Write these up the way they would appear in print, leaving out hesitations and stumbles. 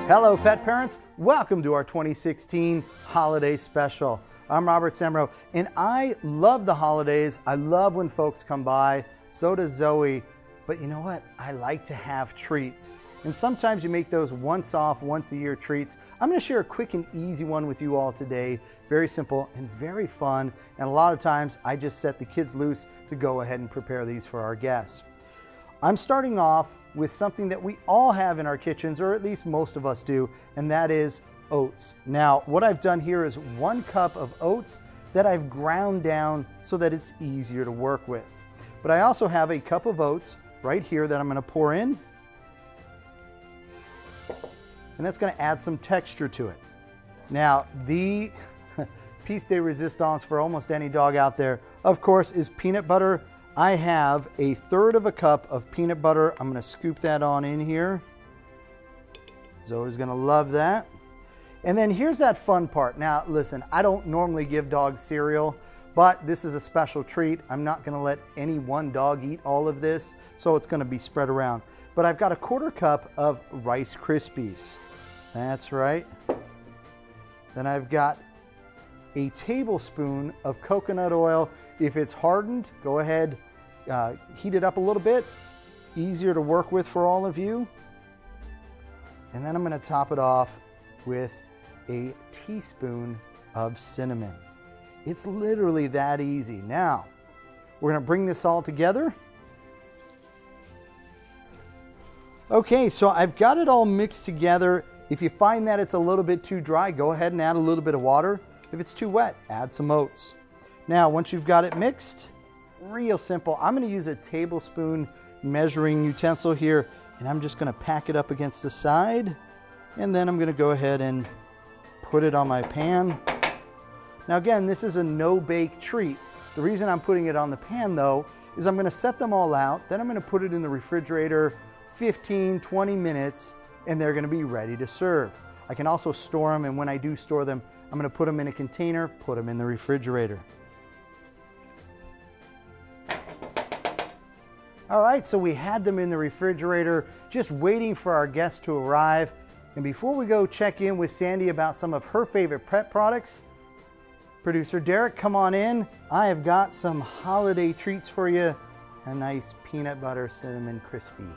Hello pet parents, welcome to our 2016 holiday special. I'm Robert Semrow and I love the holidays. I love when folks come by, so does Zoe, but you know what? I like to have treats. And sometimes you make those once off, once a year treats. I'm gonna share a quick and easy one with you all today. Very simple and very fun. And a lot of times I just set the kids loose to go ahead and prepare these for our guests. I'm starting off with something that we all have in our kitchens, or at least most of us do, and that is oats. Now, what I've done here is 1 cup of oats that I've ground down so that it's easier to work with. But I also have a cup of oats right here that I'm gonna pour in, and that's gonna add some texture to it. Now, the piece de resistance for almost any dog out there, of course, is peanut butter. I have 1/3 of a cup of peanut butter. I'm gonna scoop that on in here. Zoe's gonna love that. And then here's that fun part. Now, listen, I don't normally give dogs cereal, but this is a special treat. I'm not gonna let any one dog eat all of this, so it's gonna be spread around. But I've got 1/4 cup of Rice Krispies. That's right. Then I've got a tablespoon of coconut oil. If it's hardened, go ahead, heat it up a little bit. Easier to work with for all of you. And then I'm gonna top it off with a teaspoon of cinnamon. It's literally that easy. Now, we're gonna bring this all together. Okay, so I've got it all mixed together. If you find that it's a little bit too dry, go ahead and add a little bit of water. If it's too wet, add some oats. Now, once you've got it mixed, real simple. I'm gonna use a tablespoon measuring utensil here, and I'm just gonna pack it up against the side, and then I'm gonna go ahead and put it on my pan. Now again, this is a no-bake treat. The reason I'm putting it on the pan though, is I'm gonna set them all out, then I'm gonna put it in the refrigerator 15, 20 minutes, and they're gonna be ready to serve. I can also store them, and when I do store them, I'm gonna put them in a container, put them in the refrigerator. All right, so we had them in the refrigerator, just waiting for our guests to arrive. And before we go check in with Sandy about some of her favorite pet products, producer Derek, come on in. I have got some holiday treats for you. A nice peanut butter cinnamon crispy.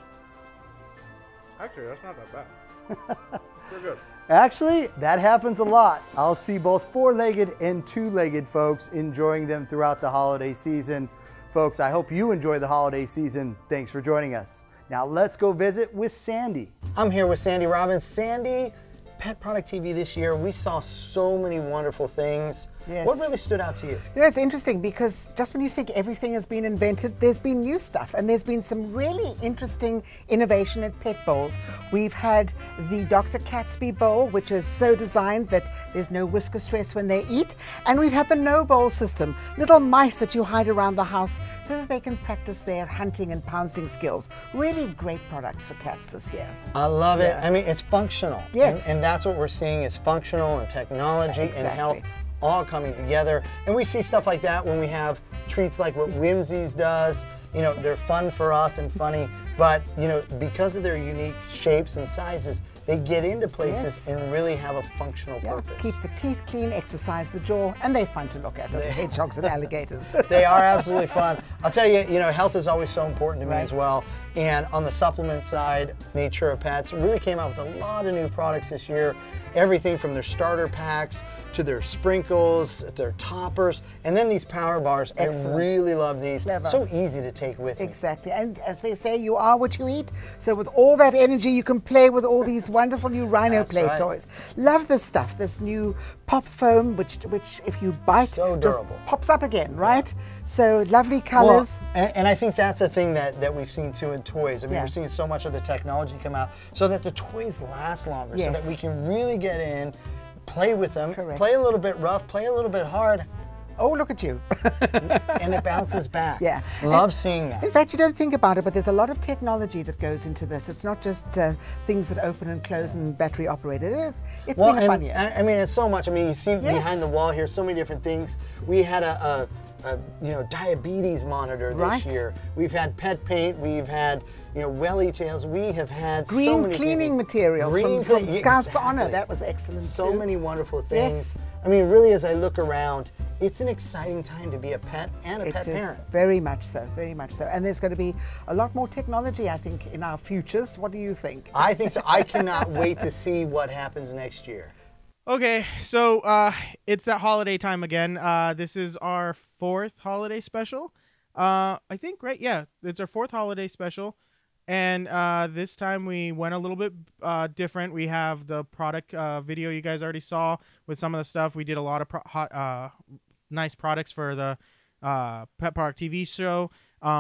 Actually, that's not that bad. They're good. Actually, that happens a lot. I'll see both 4-legged and 2-legged folks enjoying them throughout the holiday season. Folks, I hope you enjoy the holiday season. Thanks for joining us. Now let's go visit with Sandy. I'm here with Sandy Robbins. Sandy, Pet Product TV this year, we saw so many wonderful things. Yes. What really stood out to you? You know, it's interesting because just when you think everything has been invented, there's been new stuff, and there's been some really interesting innovation at pet bowls. We've had the Dr. Catsby bowl, which is so designed that there's no whisker stress when they eat, and we've had the no bowl system, little mice that you hide around the house so that they can practice their hunting and pouncing skills. Really great products for cats this year. I love it. I mean, it's functional. Yes. And that's what we're seeing is functional and technology and health all coming together. And we see stuff like that when we have treats like what Whimsies does. You know, they're fun for us and funny, but you know, because of their unique shapes and sizes, they get into places and really have a functional purpose. Keep the teeth clean, exercise the jaw, and they're fun to look at, the hedgehogs and alligators. They are absolutely fun. I'll tell you, you know, health is always so important to me as well. And on the supplement side, Nature of Pets really came out with a lot of new products this year. Everything from their starter packs to their sprinkles, their toppers, and then these power bars. Excellent. I really love these. Clever. So easy to take with me. Exactly, and as they say, you are what you eat. So with all that energy, you can play with all these wonderful new Rhino play toys. Love this stuff, this new pop foam, which if you bite, just pops up again, right? So lovely colors. Well, and I think that's the thing that we've seen too in toys. I mean, we're seeing so much of the technology come out so that the toys last longer, so that we can really get in, play with them, play a little bit rough, play a little bit hard. Oh, look at you. And it bounces back. Yeah. Love seeing that. In fact, you don't think about it, but there's a lot of technology that goes into this. It's not just things that open and close and battery operated. It's been a fun year. I mean, it's so much. I mean, you see behind the wall here, so many different things. We had a diabetes monitor Right. this year. We've had pet paint. We've had welly tails. We have had so Green many cleaning things. materials Green from clean- Scouts exactly. Honor. That was excellent So too. many wonderful things. Yes. I mean, really, as I look around, it's an exciting time to be a pet and a It pet is parent. very much so, very much so. And there's going to be a lot more technology, I think, in our futures. What do you think? I think so. I cannot wait to see what happens next year. Okay, so it's that holiday time again. This is our 4th holiday special. I think, right? Yeah, it's our 4th holiday special. And this time we went a little bit different. We have the product video you guys already saw with some of the stuff. We did a lot of nice products for the Pet Park TV show.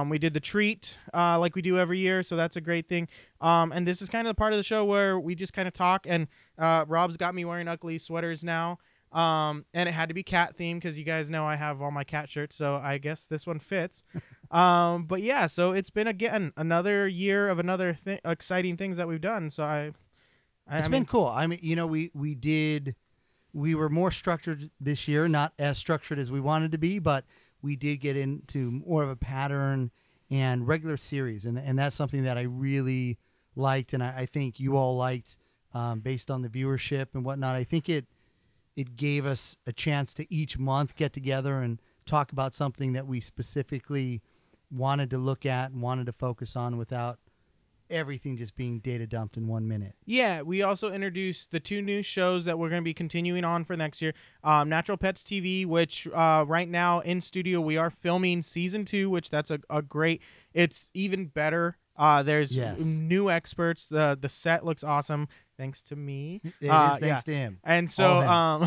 We did the treat like we do every year, so that's a great thing. And this is kind of the part of the show where we just kind of talk. And Rob's got me wearing ugly sweaters now. And it had to be cat themed because you guys know I have all my cat shirts, so I guess this one fits. But yeah, so it's been again another year of another exciting things that we've done. So It's been cool. I mean, we were more structured this year, not as structured as we wanted to be, but we did get into more of a pattern and regular series, and that's something that I really liked, and I think you all liked based on the viewership and whatnot. I think it gave us a chance to each month get together and talk about something that we specifically wanted to look at and wanted to focus on without everything just being data dumped in 1 minute. Yeah, we also introduced the 2 new shows that we're going to be continuing on for next year. Natural Pets TV, which right now in studio we are filming season 2, which that's a great. It's even better. There's new experts. The set looks awesome thanks to me. It is thanks to him. And so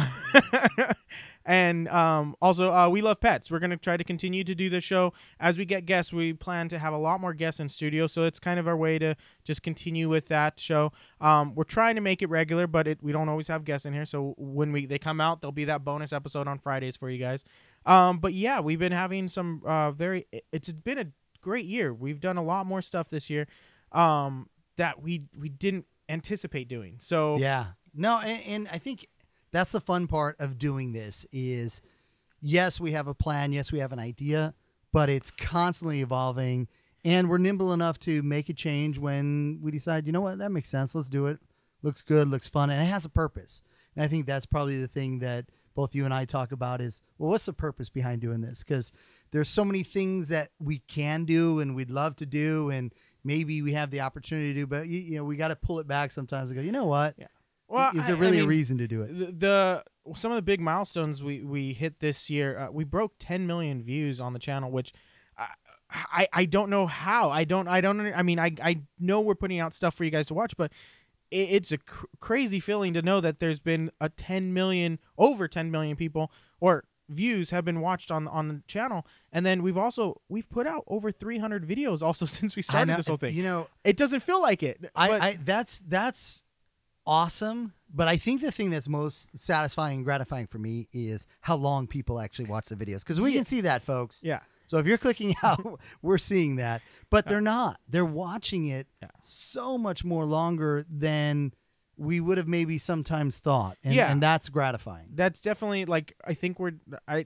and also we love pets. We're going to try to continue to do the show as we get guests. We plan to have a lot more guests in studio, so it's kind of our way to just continue with that show. We're trying to make it regular, but we don't always have guests in here, so when they come out, there'll be that bonus episode on Fridays for you guys. But yeah, we've been having some it's been a great year. We've done a lot more stuff this year that we didn't anticipate doing. So yeah, no, and I think that's the fun part of doing this is, yes, we have a plan, yes, we have an idea, but it's constantly evolving, and we're nimble enough to make a change when we decide, you know what, that makes sense, let's do it. Looks good, looks fun, and it has a purpose. And I think that's probably the thing that both you and I talk about is, well, what's the purpose behind doing this? Because there's so many things that we can do and we'd love to do, and maybe we have the opportunity to do, but we got to pull it back sometimes and go, you know what? Yeah. Well, is there really a reason to do it? Some of the big milestones we hit this year, we broke 10 million views on the channel, which I don't know how. I mean, I know we're putting out stuff for you guys to watch, but it's a crazy feeling to know that there's been over 10 million people or views have been watched on the channel, and then we've put out over 300 videos also since we started this whole thing. It doesn't feel like it. That's awesome, but I think the thing that's most satisfying and gratifying for me is how long people actually watch the videos, because we can see that, folks. Yeah. So if you're clicking out, we're seeing that, but they're not. They're watching it so much more longer than we would have maybe sometimes thought, and that's gratifying. That's definitely, like, I think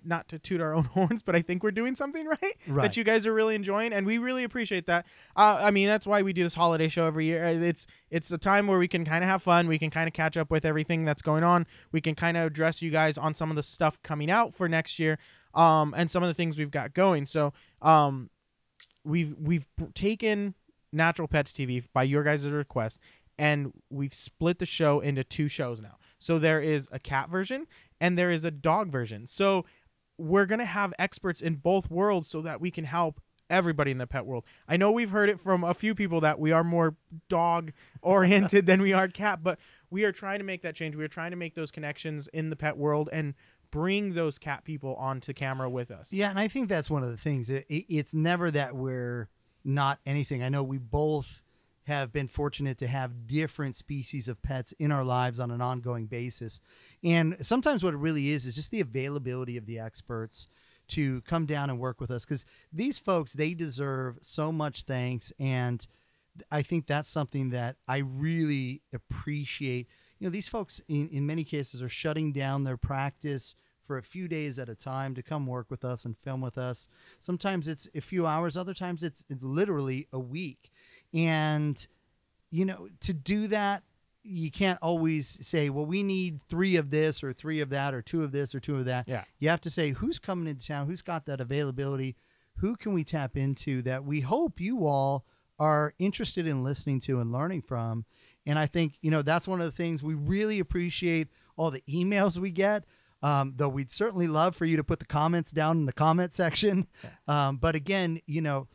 not to toot our own horns, but I think we're doing something right that you guys are really enjoying, and we really appreciate that. I mean, that's why we do this holiday show every year. It's a time where we can kind of have fun. We can kind of catch up with everything that's going on. We can kind of address you guys on some of the stuff coming out for next year, and some of the things we've got going. So we've taken Natural Pets TV by your guys' request, and we've split the show into 2 shows now. So there is a cat version and there is a dog version. So we're going to have experts in both worlds so that we can help everybody in the pet world. I know we've heard it from a few people that we are more dog oriented than we are cat, but we are trying to make that change. We are trying to make those connections in the pet world and bring those cat people onto camera with us. Yeah, and I think that's one of the things. It's never that we're not anything. I know we both have been fortunate to have different species of pets in our lives on an ongoing basis. And sometimes what it really is just the availability of the experts to come down and work with us, because these folks, they deserve so much thanks. And I think that's something that I really appreciate. These folks in many cases are shutting down their practice for a few days at a time to come work with us and film with us. Sometimes it's a few hours, other times it's literally a week. And, you know, to do that, you can't always say, well, we need 3 of this or 3 of that or 2 of this or 2 of that. Yeah. You have to say, who's coming into town? Who's got that availability? Who can we tap into that we hope you all are interested in listening to and learning from? And I think, you know, that's one of the things we really appreciate, all the emails we get, though we'd certainly love for you to put the comments down in the comment section. But again, you know,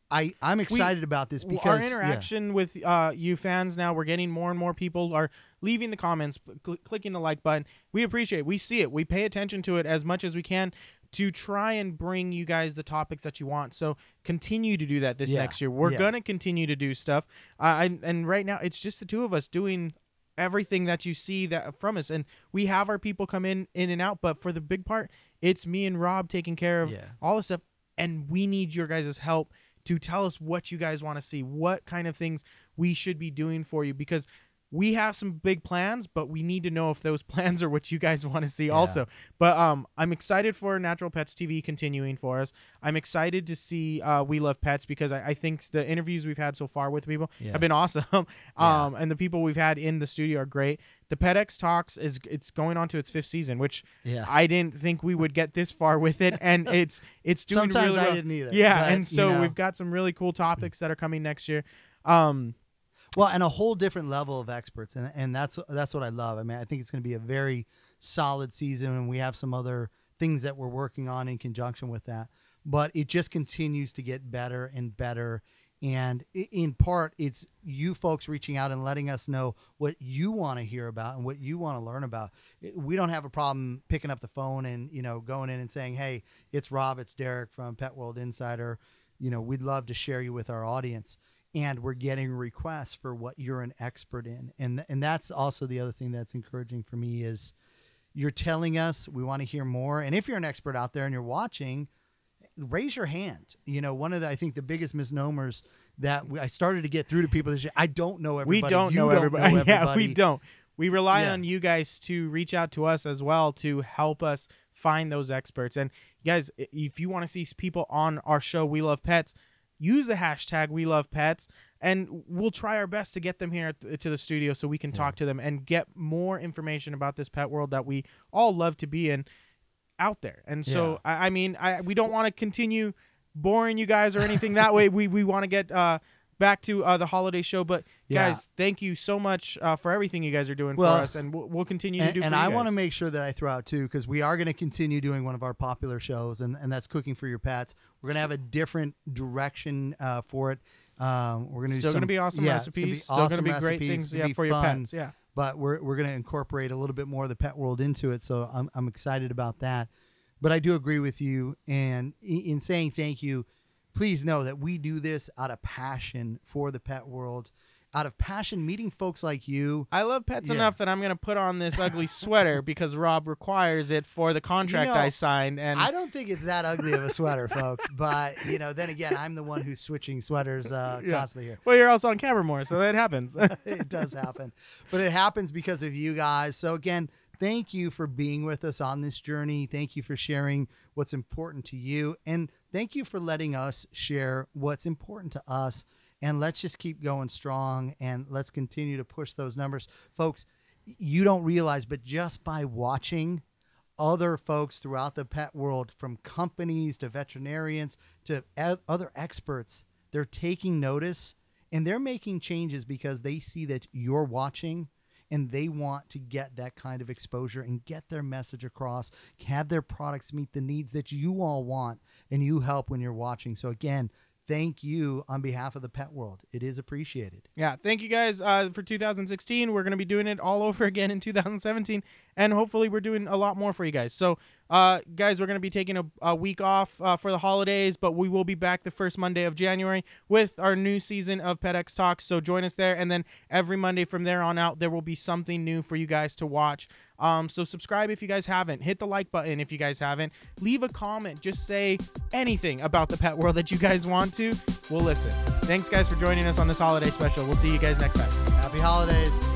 I'm excited about this because our interaction with you fans now, we're getting more and more people are leaving the comments, clicking the like button. We appreciate it. We see it. We pay attention to it as much as we can to try and bring you guys the topics that you want. So continue to do that this next year. We're going to continue to do stuff. And right now it's just the 2 of us doing everything that you see that from us. And we have our people come in and out, but for the big part, it's me and Rob taking care of all the stuff. And we need your guys' help to tell us what you guys want to see, what kind of things we should be doing for you, because we have some big plans, but we need to know if those plans are what you guys want to see also. But I'm excited for Natural Pets TV continuing for us. I'm excited to see We Love Pets, because I think the interviews we've had so far with people have been awesome. And the people we've had in the studio are great. The PetX Talks it's going on to its 5th season, which I didn't think we would get this far with it, and it's doing sometimes really well. I didn't either. Yeah, but, and so you know, we've got some really cool topics that are coming next year. Well, and a whole different level of experts, and that's what I love. I mean, I think it's going to be a very solid season, and we have some other things that we're working on in conjunction with that. But it just continues to get better and better, and in part, it's you folks reaching out and letting us know what you want to hear about and what you want to learn about. We don't have a problem picking up the phone and, you know, going in and saying, hey, it's Rob, it's Derek from Pet World Insider. You know, we'd love to share you with our audience. And we're getting requests for what you're an expert in. And that's also the other thing that's encouraging for me is you're telling us we want to hear more. And if you're an expert out there and you're watching, raise your hand. You know, one of the, I think the biggest misnomers that I started to get through to people this year, I don't know everybody. We don't know everybody. Yeah, we don't. We rely on you guys to reach out to us as well to help us find those experts. And guys, if you want to see people on our show, We Love Pets, use the hashtag We Love Pets, and we'll try our best to get them here to the studio so we can talk to them and get more information about this pet world that we all love to be in out there. And so, I mean, we don't want to continue boring you guys or anything that way. We want to get back to the holiday show. But, guys, thank you so much for everything you guys are doing for us, and we'll continue to do for you guys. And I want to make sure that I throw out, too, because we are going to continue doing one of our popular shows, and that's Cooking for Your Pets. We're going to have a different direction for it. We're going to still going to be awesome recipes. Still going to be great things for your pets. Yeah. But we're going to incorporate a little bit more of the pet world into it, so I'm excited about that. But I do agree with you, and in saying thank you, please know that we do this out of passion for the pet world, out of passion meeting folks like you. I love pets enough that I'm going to put on this ugly sweater because Rob requires it for the contract I signed. And I don't think it's that ugly of a sweater, folks. But, you know, then again, I'm the one who's switching sweaters constantly here. Well, you're also on camera more, so that happens. It does happen. But it happens because of you guys. So, again, thank you for being with us on this journey. Thank you for sharing what's important to you. And thank you for letting us share what's important to us. And let's just keep going strong, and let's continue to push those numbers. Folks, you don't realize, but just by watching other folks throughout the pet world, from companies to veterinarians to other experts, they're taking notice, and they're making changes because they see that you're watching, and they want to get that kind of exposure and get their message across, have their products meet the needs that you all want, and you help when you're watching. So again, thank you on behalf of the pet world. It is appreciated. Yeah, thank you guys for 2016. We're going to be doing it all over again in 2017, and hopefully we're doing a lot more for you guys. So, guys, we're going to be taking a week off for the holidays, but we will be back the first Monday of January with our new season of PetX Talks. So join us there, and then every Monday from there on out, there will be something new for you guys to watch. So subscribe if you guys haven't. Hit the like button if you guys haven't. Leave a comment. Just say anything about the pet world that you guys want to. We'll listen. Thanks, guys, for joining us on this holiday special. We'll see you guys next time. Happy holidays.